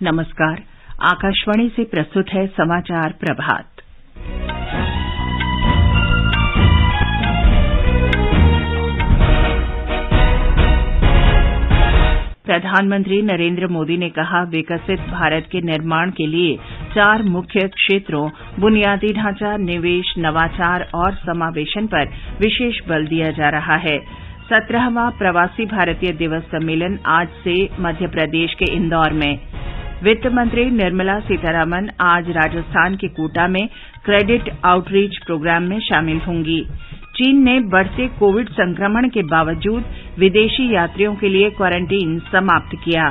नमस्कार। आकाशवाणी से प्रस्तुत है समाचार प्रभात। प्रधानमंत्री नरेंद्र मोदी ने कहा, विकसित भारत के निर्माण के लिए 4 मुख्य क्षेत्रों बुनियादी ढांचा, निवेश, नवाचार और समावेशन पर विशेष बल दिया जा रहा है। 17वां प्रवासी भारतीय दिवस सम्मेलन आज से मध्य प्रदेश के इंदौर में। वित्त मंत्री निर्मला सीतारमण आज राजस्थान के कोटा में क्रेडिट आउटरीच प्रोग्राम में शामिल होंगी। चीन ने बढ़ते कोविड संक्रमण के बावजूद विदेशी यात्रियों के लिए क्वारंटीन समाप्त किया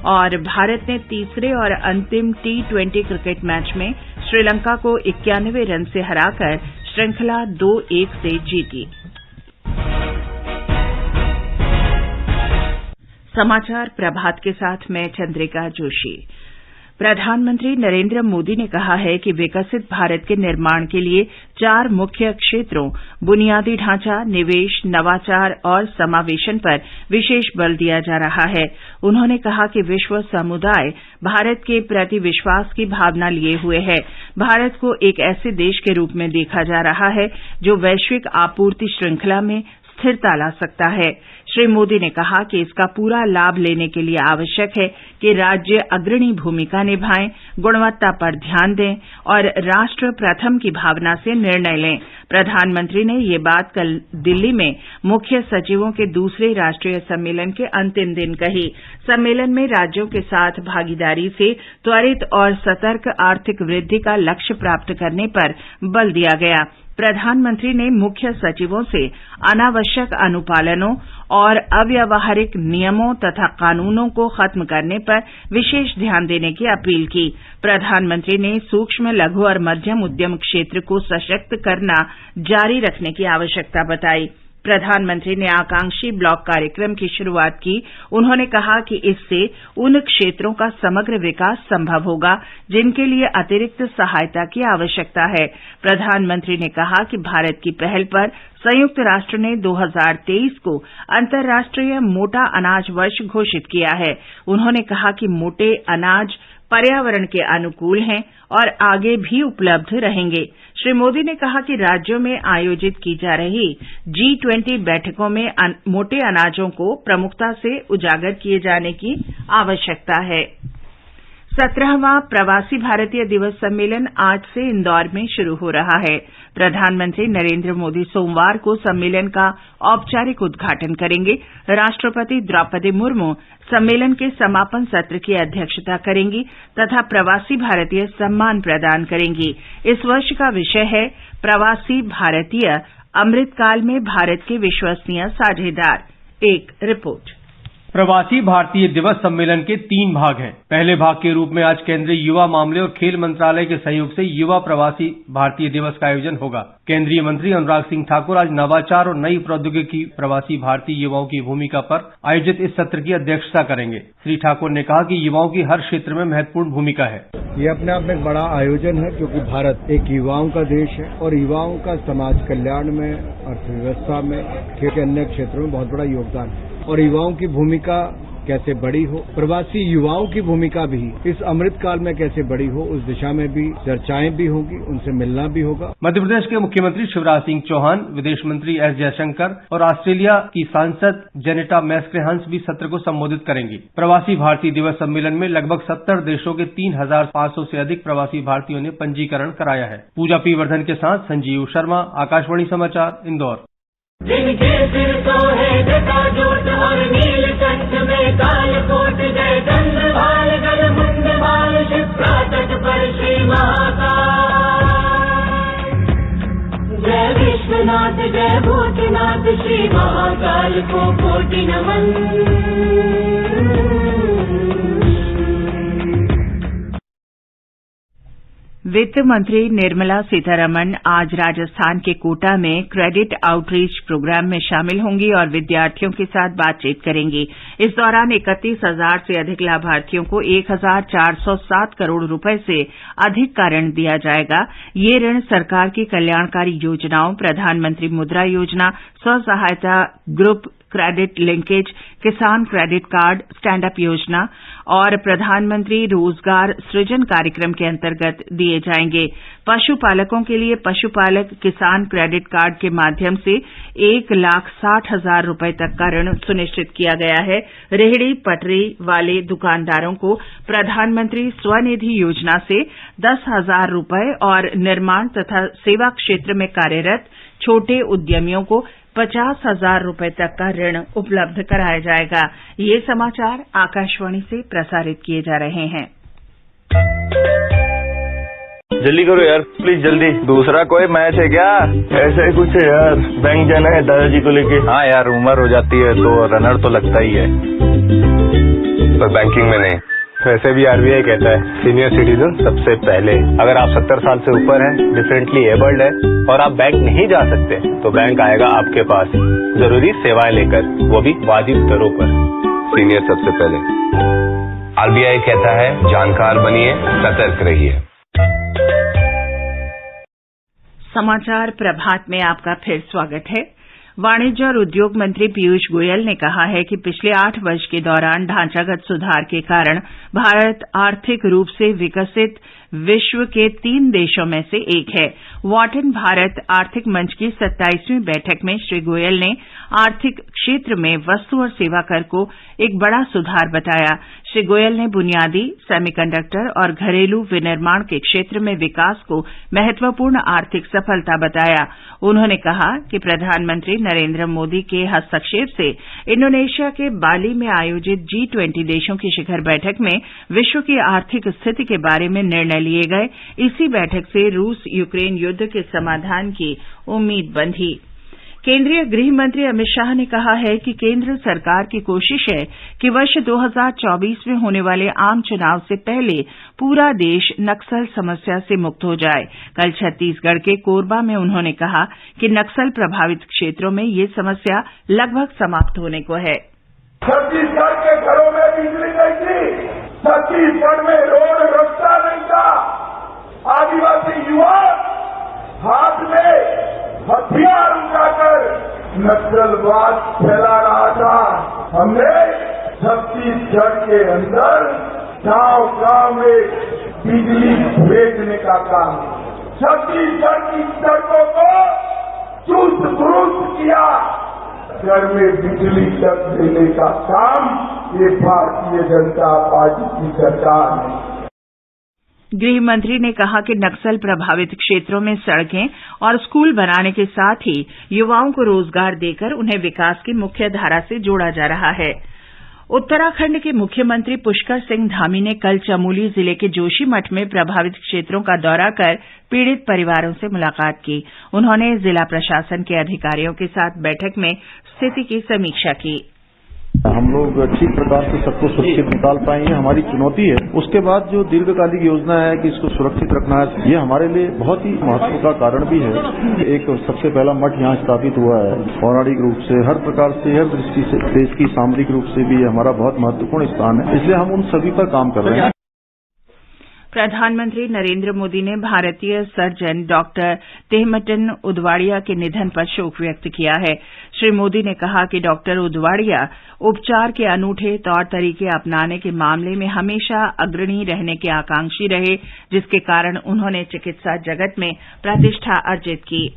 और भारत ने तीसरे और अंतिम T20 क्रिकेट मैच में श्रीलंका को 91 रन से हराकर श्रृंखला 2-1 से जीती। समाचार प्रभात के साथ मैं चंद्रिका जोशी। प्रधानमंत्री नरेंद्र मोदी ने कहा है कि विकसित भारत के निर्माण के लिए 4 मुख्य क्षेत्रों बुनियादी ढांचा, निवेश, नवाचार और समावेशन पर विशेष बल दिया जा रहा है। उन्होंने कहा कि विश्व समुदाय भारत के प्रति विश्वास की भावना लिए हुए है। भारत को एक ऐसे देश के रूप में देखा जा रहा है जो वैश्विक आपूर्ति श्रृंखला में स्थिरता ला सकता है। श्री मोदी ने कहा कि इसका पूरा लाभ लेने के लिए आवश्यक है कि राज्य अग्रणी भूमिका निभाएं, गुणवत्ता पर ध्यान दें और राष्ट्र प्रथम की भावना से निर्णय लें। प्रधानमंत्री ने ये बात कल दिल्ली में मुख्य सचिवों के दूसरे राष्ट्रीय सम्मेलन के अंतिम दिन कही। सम्मेलन में राज्यों के साथ भागीदारी से त्वरित और सतर्क आर्थिक वृद्धि का लक्ष्य प्राप्त करने पर बल दिया गया। प्रधानमंत्री ने मुख्य सचिवों से अनावश्यक अनुपालनों और अव्यावहारिक नियमों तथा कानूनों को खत्म करने पर विशेष ध्यान देने की अपील की। प्रधानमंत्री ने सूक्ष्म, लघु और मध्यम उद्यम क्षेत्र को सशक्त करना जारी रखने की आवश्यकता बताई। प्रधानमंत्री ने आकांक्षी ब्लॉक कार्यक्रम की शुरुआत की। उन्होंने कहा कि इससे उन क्षेत्रों का समग्र विकास संभव होगा जिनके लिए अतिरिक्त सहायता की आवश्यकता है। प्रधानमंत्री ने कहा कि भारत की पहल पर संयुक्त राष्ट्र ने 2023 को अंतर्राष्ट्रीय मोटा अनाज वर्ष घोषित किया है। उन्होंने कहा कि मोटे अनाज पर्यावरण के अनुकूल हैं और आगे भी उपलब्ध रहेंगे। श्री मोदी ने कहा कि राज्यों में आयोजित की जा रही G20 बैठकों में मोटे अनाजों को प्रमुखता से उजागर किए जाने की आवश्यकता है। 17वां प्रवासी भारतीय दिवस सम्मेलन आज से इंदौर में शुरू हो रहा है। प्रधानमंत्री नरेंद्र मोदी सोमवार को सम्मेलन का औपचारिक उद्घाटन करेंगे। राष्ट्रपति द्रौपदी मुर्मू सम्मेलन के समापन सत्र की अध्यक्षता करेंगी तथा प्रवासी भारतीय सम्मान प्रदान करेंगी। इस वर्ष का विषय है प्रवासी भारतीय, अमृतकाल में भारत के विश्वसनीय साझेदार। एक रिपोर्ट। प्रवासी भारतीय दिवस सम्मेलन के 3 भाग हैं। पहले भाग के रूप में आज केंद्रीय युवा मामले और खेल मंत्रालय के सहयोग से युवा प्रवासी भारतीय दिवस का आयोजन होगा। केंद्रीय मंत्री अनुराग सिंह ठाकुर आज नवाचार और नई प्रौद्योगिकी प्रवासी भारतीय युवाओं की भूमिका पर आयोजित इस सत्र की अध्यक्षता करेंगे। श्री ठाकुर ने कहा कि युवाओं की हर क्षेत्र में महत्वपूर्ण भूमिका है। ये अपने आप में एक बड़ा आयोजन है क्योंकि भारत एक युवाओं का देश है और युवाओं का समाज कल्याण में, अर्थव्यवस्था में, खेल के अन्य क्षेत्रों में बहुत बड़ा योगदान है और युवाओं की भूमिका कैसे बड़ी हो, प्रवासी युवाओं की भूमिका भी इस अमृतकाल में कैसे बड़ी हो, उस दिशा में भी चर्चाएं भी होंगी, उनसे मिलना भी होगा। मध्य प्रदेश के मुख्यमंत्री शिवराज सिंह चौहान, विदेश मंत्री एस जयशंकर और ऑस्ट्रेलिया की सांसद जेनेटा मैस्क्रेहंस भी सत्र को संबोधित करेंगी। प्रवासी भारतीय दिवस सम्मेलन में लगभग 70 देशों के 3500 से अधिक प्रवासी भारतीयों ने पंजीकरण कराया है। पूजा पी वर्धन के साथ संजीव शर्मा, आकाशवाणी समाचार, इंदौर। जिनके सिर तो है जटाजूट और नीलकंठ में कालकोट, जय चंद्रभाल गल मुंडमाल, शिप्रा तट पर श्री महाकाल। जय विश्वनाथ जय भूतनाथ, श्री महाकाल को कोटि नमन। वित्त मंत्री निर्मला सीतारमण आज राजस्थान के कोटा में क्रेडिट आउटरीच प्रोग्राम में शामिल होंगी और विद्यार्थियों के साथ बातचीत करेंगी। इस दौरान 31,000 से अधिक लाभार्थियों को 1,407 करोड़ रुपए से अधिक का ऋण दिया जाएगा। ये ऋण सरकार की कल्याणकारी योजनाओं, प्रधानमंत्री मुद्रा योजना, स्व सहायता ग्रुप क्रेडिट लिंकेज, किसान क्रेडिट कार्ड, स्टैंड अप योजना और प्रधानमंत्री रोजगार सृजन कार्यक्रम के अंतर्गत दिए जाएंगे। पशुपालकों के लिए पशुपालक किसान क्रेडिट कार्ड के माध्यम से 1,60,000 रुपए तक का ऋण सुनिश्चित किया गया है। रेहड़ी पटरी वाले दुकानदारों को प्रधानमंत्री स्वनिधि योजना से 10,000 रुपए और निर्माण तथा सेवा क्षेत्र में कार्यरत छोटे उद्यमियों को 50,000 रुपए तक का ऋण उपलब्ध कराया जाएगा। ये समाचार आकाशवाणी से प्रसारित किए जा रहे हैं। जल्दी करो यार, प्लीज जल्दी। दूसरा कोई मैच है क्या? ऐसा ही कुछ है यार, बैंक जाना है दादाजी को लेके। हाँ यार, उम्र हो जाती है तो रनर तो लगता ही है, पर बैंकिंग में नहीं। वैसे भी आरबीआई कहता है सीनियर सिटीजन सबसे पहले। अगर आप 70 साल से ऊपर हैं, डिफरेंटली एबल्ड है और आप बैंक नहीं जा सकते तो बैंक आएगा आपके पास जरूरी सेवाएं लेकर, वो भी वाजिब दरों पर। सीनियर सबसे पहले। आरबीआई कहता है जानकार बनिए, सतर्क रहिए। समाचार प्रभात में आपका फिर स्वागत है। वाणिज्य और उद्योग मंत्री पीयूष गोयल ने कहा है कि पिछले 8 वर्ष के दौरान ढांचागत सुधार के कारण भारत आर्थिक रूप से विकसित विश्व के 3 देशों में से एक है। वॉटन भारत आर्थिक मंच की 27वीं बैठक में श्री गोयल ने आर्थिक क्षेत्र में वस्तु और सेवा कर को एक बड़ा सुधार बताया। श्री गोयल ने बुनियादी, सेमीकंडक्टर और घरेलू विनिर्माण के क्षेत्र में विकास को महत्वपूर्ण आर्थिक सफलता बताया। उन्होंने कहा कि प्रधानमंत्री नरेंद्र मोदी के हस्तक्षेप से इंडोनेशिया के बाली में आयोजित G20 देशों की शिखर बैठक में विश्व की आर्थिक स्थिति के बारे में निर्णय लिए गए। इसी बैठक से रूस यूक्रेन युद्ध के समाधान की उम्मीद बंधी। केंद्रीय गृह मंत्री अमित शाह ने कहा है कि केंद्र सरकार की कोशिश है कि वर्ष 2024 में होने वाले आम चुनाव से पहले पूरा देश नक्सल समस्या से मुक्त हो जाए। कल छत्तीसगढ़ के कोरबा में उन्होंने कहा कि नक्सल प्रभावित क्षेत्रों में ये समस्या लगभग समाप्त होने को है। छत्तीसगढ़ के घरों में बिजली नहीं थी, छत्तीसगढ़ में रोड रास्ता नहीं था, आदिवासी युवा हाथ में हथियार उठाकर नक्सलवाद फैला रहा था। हमने छत्तीसगढ़ के अंदर गांव-गांव में बिजली भेजने का काम, छत्तीसगढ़ की सड़कों को चुस्त दुरुस्त किया, घर में बिजली तक देने का काम ये भारतीय जनता पार्टी की सरकार ने। गृह मंत्री ने कहा कि नक्सल प्रभावित क्षेत्रों में सड़कें और स्कूल बनाने के साथ ही युवाओं को रोजगार देकर उन्हें विकास की मुख्य धारा से जोड़ा जा रहा है। उत्तराखंड के मुख्यमंत्री पुष्कर सिंह धामी ने कल चमोली जिले के जोशीमठ में प्रभावित क्षेत्रों का दौरा कर पीड़ित परिवारों से मुलाकात की। उन्होंने जिला प्रशासन के अधिकारियों के साथ बैठक में स्थिति की समीक्षा की। हम लोग ठीक प्रकार से सबको सुरक्षित निकाल पाएंगे, हमारी चुनौती है। उसके बाद जो दीर्घकालिक योजना है कि इसको सुरक्षित रखना है, ये हमारे लिए बहुत ही महत्व का कारण भी है। एक सबसे पहला मठ यहाँ स्थापित हुआ है, पौराणिक रूप से हर प्रकार से, हर दृष्टि से, देश की सामरिक रूप से भी हमारा बहुत महत्वपूर्ण स्थान है। इसलिए हम उन सभी पर काम कर रहे हैं। प्रधानमंत्री नरेंद्र मोदी ने भारतीय सर्जन डॉक्टर तेहमटन उदवाड़िया के निधन पर शोक व्यक्त किया है। श्री मोदी ने कहा कि डॉक्टर उदवाड़िया उपचार के अनूठे तौर तरीके अपनाने के मामले में हमेशा अग्रणी रहने के आकांक्षी रहे, जिसके कारण उन्होंने चिकित्सा जगत में प्रतिष्ठा अर्जित की।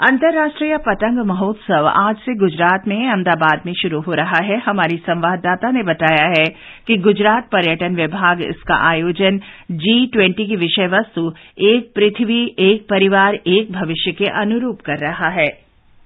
अंतर्राष्ट्रीय पतंग महोत्सव आज से गुजरात में अहमदाबाद में शुरू हो रहा है। हमारी संवाददाता ने बताया है कि गुजरात पर्यटन विभाग इसका आयोजन G20 की विषय वस्तु एक पृथ्वी, एक परिवार, एक भविष्य के अनुरूप कर रहा है।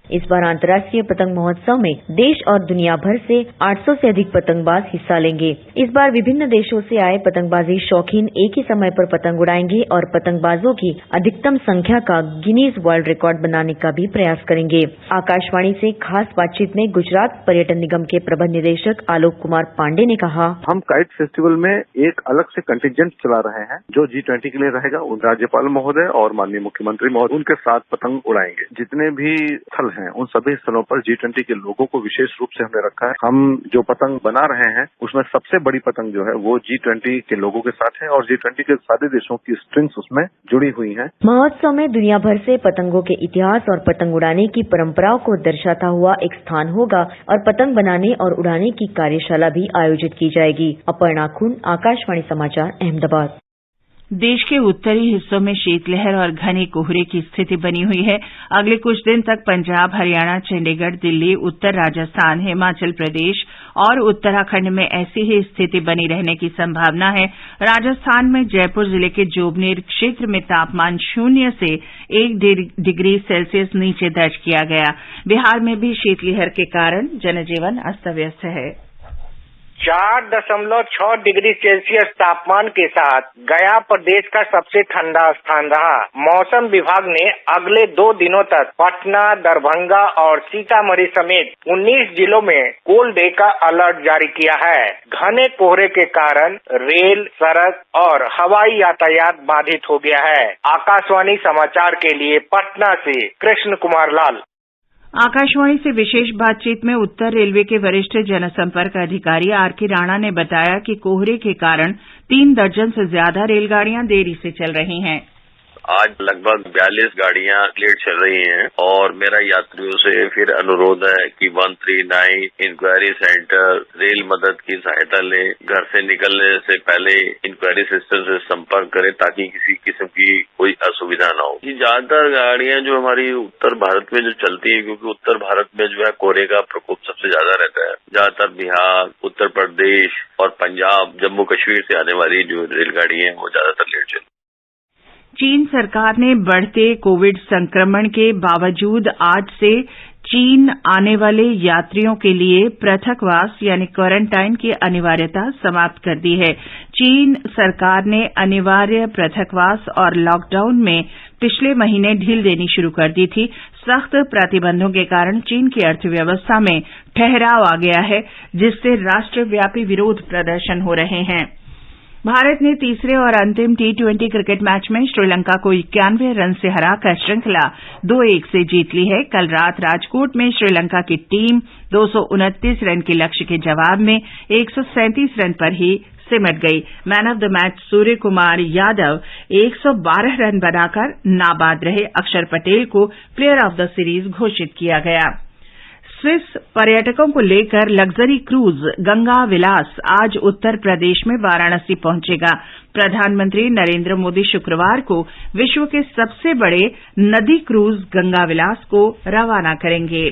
इस बार अंतर्राष्ट्रीय पतंग महोत्सव में देश और दुनिया भर से 800 से अधिक पतंगबाज हिस्सा लेंगे। इस बार विभिन्न देशों से आए पतंगबाजी शौकीन एक ही समय पर पतंग उड़ाएंगे और पतंगबाजों की अधिकतम संख्या का गिनीज वर्ल्ड रिकॉर्ड बनाने का भी प्रयास करेंगे। आकाशवाणी से खास बातचीत में गुजरात पर्यटन निगम के प्रबंध निदेशक आलोक कुमार पांडे ने कहा, हम काइट फेस्टिवल में एक अलग से कंटिजेंट चला रहे हैं जो G20 के लिए रहेगा। राज्यपाल महोदय और माननीय मुख्यमंत्री महोदय उनके साथ पतंग उड़ाएंगे। जितने भी स्थल हैं उन सभी स्थलों पर G20 के लोगों को विशेष रूप से हमने रखा है। हम जो पतंग बना रहे हैं उसमें सबसे बड़ी पतंग जो है वो G20 के लोगों के साथ है और G20 के सारे देशों की स्ट्रिंग्स उसमें जुड़ी हुई हैं। महोत्सव में दुनिया भर से पतंगों के इतिहास और पतंग उड़ाने की परंपराओं को दर्शाता हुआ एक स्थान होगा और पतंग बनाने और उड़ाने की कार्यशाला भी आयोजित की जाएगी। अपर्णा खून, आकाशवाणी समाचार, अहमदाबाद। देश के उत्तरी हिस्सों में शीतलहर और घने कोहरे की स्थिति बनी हुई है। अगले कुछ दिन तक पंजाब, हरियाणा, चंडीगढ़, दिल्ली, उत्तर राजस्थान, हिमाचल प्रदेश और उत्तराखंड में ऐसी ही स्थिति बनी रहने की संभावना है। राजस्थान में जयपुर जिले के जोबनेर क्षेत्र में तापमान 0 से 1 डिग्री सेल्सियस नीचे दर्ज किया गया। बिहार में भी शीतलहर के कारण जनजीवन अस्त व्यस्त है। 4.6 डिग्री सेल्सियस तापमान के साथ गया प्रदेश का सबसे ठंडा स्थान रहा। मौसम विभाग ने अगले 2 दिनों तक पटना, दरभंगा और सीतामढ़ी समेत 19 जिलों में कोल्ड डे का अलर्ट जारी किया है। घने कोहरे के कारण रेल, सड़क और हवाई यातायात बाधित हो गया है। आकाशवाणी समाचार के लिए पटना से कृष्ण कुमार लाल। आकाशवाणी से विशेष बातचीत में उत्तर रेलवे के वरिष्ठ जनसंपर्क अधिकारी आरके राणा ने बताया कि कोहरे के कारण 3 दर्जन से ज्यादा रेलगाड़ियां देरी से चल रही हैं। आज लगभग 42 गाड़ियां लेट चल रही हैं और मेरा यात्रियों से फिर अनुरोध है कि 139 इंक्वायरी सेंटर रेल मदद की सहायता लें। घर से निकलने से पहले इंक्वायरी सिस्टम से संपर्क करें ताकि किसी किस्म की कोई असुविधा न हो। ज्यादातर गाड़ियां जो हमारी उत्तर भारत में जो चलती है, क्योंकि उत्तर भारत में जो है कोहरे का प्रकोप सबसे ज्यादा रहता है। ज्यादातर बिहार, उत्तर प्रदेश और पंजाब, जम्मू कश्मीर से आने वाली जो रेलगाड़ियां हैं वो ज्यादातर लेट चलती। चीन सरकार ने बढ़ते कोविड संक्रमण के बावजूद आज से चीन आने वाले यात्रियों के लिए पृथकवास यानी क्वारंटाइन की अनिवार्यता समाप्त कर दी है। चीन सरकार ने अनिवार्य पृथकवास और लॉकडाउन में पिछले महीने ढील देनी शुरू कर दी थी। सख्त प्रतिबंधों के कारण चीन की अर्थव्यवस्था में ठहराव आ गया है, जिससे राष्ट्रव्यापी विरोध प्रदर्शन हो रहे हैं। भारत ने तीसरे और अंतिम T20 क्रिकेट मैच में श्रीलंका को 91 रन से हराकर श्रृंखला 2-1 से जीत ली है। कल रात राजकोट में श्रीलंका की टीम 229 रन के लक्ष्य के जवाब में 137 रन पर ही सिमट गई। Man of the match Surya Kumar Yadav 112 run बनाकर नाबाद रहे। अक्षर पटेल को प्लेयर ऑफ द सीरीज घोषित किया गया। स्विस पर्यटकों को लेकर लग्जरी क्रूज गंगा विलास आज उत्तर प्रदेश में वाराणसी पहुंचेगा। प्रधानमंत्री नरेंद्र मोदी शुक्रवार को विश्व के सबसे बड़े नदी क्रूज गंगा विलास को रवाना करेंगे।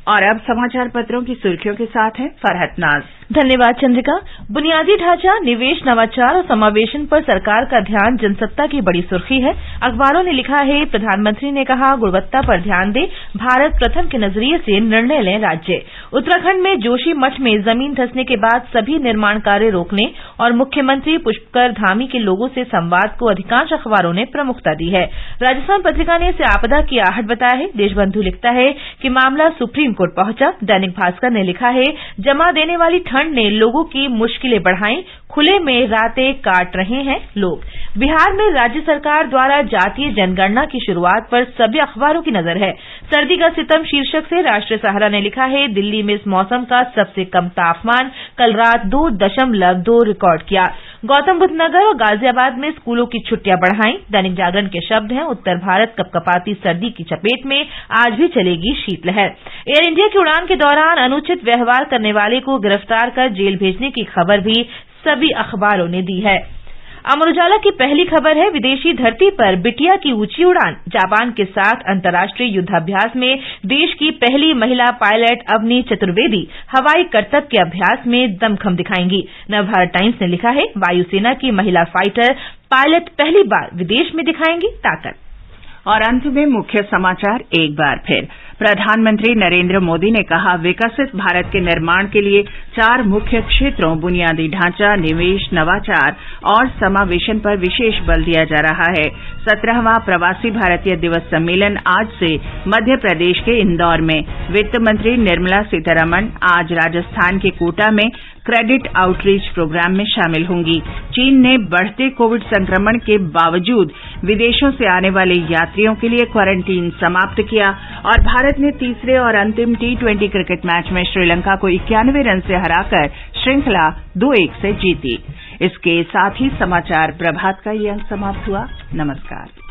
और अब समाचार पत्रों की सुर्खियों के साथ है फरहत नाज। धन्यवाद चंद्रिका। बुनियादी ढांचा, निवेश, नवाचार और समावेशन पर सरकार का ध्यान जनसत्ता की बड़ी सुर्खी है। अखबारों ने लिखा है, प्रधानमंत्री ने कहा गुणवत्ता पर ध्यान दे, भारत प्रथम के नजरिए से निर्णय लें राज्य। उत्तराखंड में जोशी मठ में जमीन धंसने के बाद सभी निर्माण कार्य रोकने और मुख्यमंत्री पुष्कर धामी के लोगों से संवाद को अधिकांश अखबारों ने प्रमुखता दी है। राजस्थान पत्रिका ने इसे आपदा की आहट बताया है। देशबंधु लिखता है कि मामला सुप्रीम कोर्ट पहुंचा। दैनिक भास्कर ने लिखा है, जमा देने वाली ठंड ने लोगों की मुश्किलें बढ़ाई, खुले में रातें काट रहे हैं लोग। बिहार में राज्य सरकार द्वारा जातीय जनगणना की शुरुआत पर सभी अखबारों की नजर है। सर्दी का सितम शीर्षक से राष्ट्रीय सहारा ने लिखा है, दिल्ली में इस मौसम का सबसे कम तापमान कल रात 2.2 रिकॉर्ड किया। गौतम बुद्ध नगर और गाजियाबाद में स्कूलों की छुट्टियां बढ़ाई। दैनिक जागरण के शब्द हैं, उत्तर भारत कपकपाती सर्दी की चपेट में, आज भी चलेगी शीतलहर। एयर इंडिया की उड़ान के दौरान अनुचित व्यवहार करने वाले को गिरफ्तार कर जेल भेजने की खबर भी सभी अखबारों ने दी है। अमर उजाला की पहली खबर है, विदेशी धरती पर बिटिया की ऊंची उड़ान। जापान के साथ अंतर्राष्ट्रीय युद्धाभ्यास में देश की पहली महिला पायलट अवनी चतुर्वेदी हवाई करतब के अभ्यास में दमखम दिखाएंगी। नवभारत टाइम्स ने लिखा है, वायुसेना की महिला फाइटर पायलट पहली बार विदेश में दिखाएंगी ताकत। और अंत में मुख्य समाचार एक बार फिर। प्रधानमंत्री नरेंद्र मोदी ने कहा, विकसित भारत के निर्माण के लिए 4 मुख्य क्षेत्रों बुनियादी ढांचा, निवेश, नवाचार और समावेशन पर विशेष बल दिया जा रहा है। 17वां प्रवासी भारतीय दिवस सम्मेलन आज से मध्य प्रदेश के इंदौर में। वित्त मंत्री निर्मला सीतारमण आज राजस्थान के कोटा में क्रेडिट आउटरीच प्रोग्राम में शामिल होंगी। चीन ने बढ़ते कोविड संक्रमण के बावजूद विदेशों से आने वाले यात्रियों के लिए क्वारंटीन समाप्त किया और भारत भारत ने तीसरे और अंतिम T20 क्रिकेट मैच में श्रीलंका को 91 रन से हराकर श्रृंखला 2-1 से जीती। इसके साथ ही समाचार प्रभात का ये अंक समाप्त हुआ। नमस्कार।